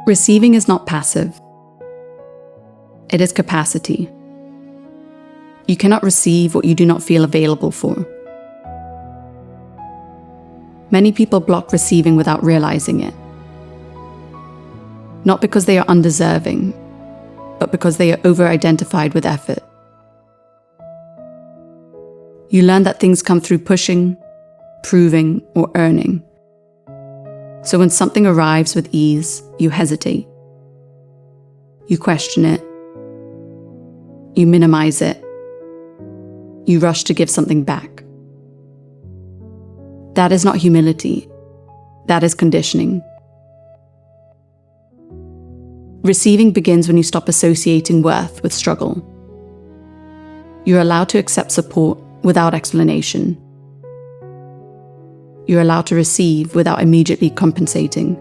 Receiving is not passive. It is capacity. You cannot receive what you do not feel available for. Many people block receiving without realizing it. Not because they are undeserving, but because they are over-identified with effort. You learn that things come through pushing, proving, or earning. So when something arrives with ease, you hesitate. You question it. You minimize it. You rush to give something back. That is not humility. That is conditioning. Receiving begins when you stop associating worth with struggle. You're allowed to accept support without explanation. You're allowed to receive without immediately compensating.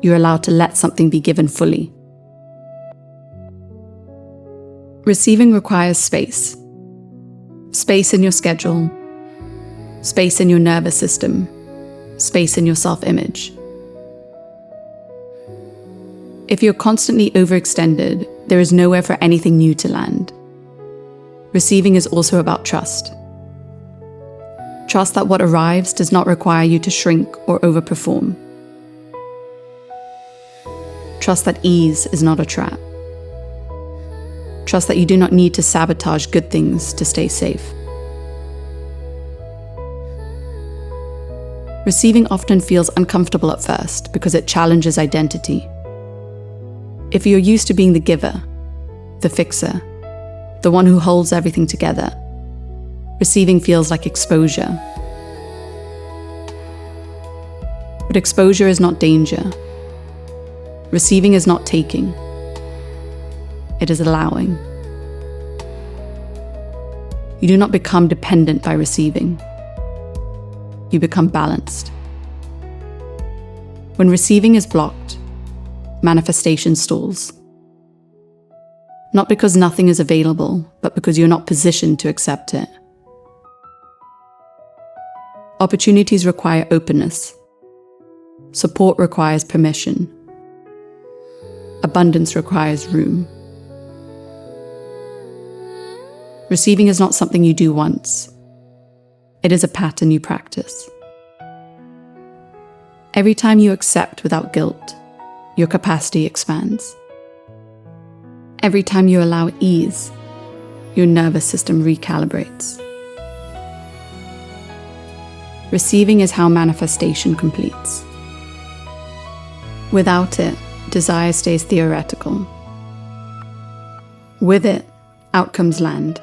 You're allowed to let something be given fully. Receiving requires space. Space in your schedule. Space in your nervous system. Space in your self-image. If you're constantly overextended, there is nowhere for anything new to land. Receiving is also about trust. Trust that what arrives does not require you to shrink or overperform. Trust that ease is not a trap. Trust that you do not need to sabotage good things to stay safe. Receiving often feels uncomfortable at first because it challenges identity. If you're used to being the giver, the fixer, the one who holds everything together, receiving feels like exposure. But exposure is not danger. Receiving is not taking. It is allowing. You do not become dependent by receiving. You become balanced. When receiving is blocked, manifestation stalls. Not because nothing is available, but because you're not positioned to accept it. Opportunities require openness. Support requires permission. Abundance requires room. Receiving is not something you do once. It is a pattern you practice. Every time you accept without guilt, your capacity expands. Every time you allow ease, your nervous system recalibrates. Receiving is how manifestation completes. Without it, desire stays theoretical. With it, outcomes land.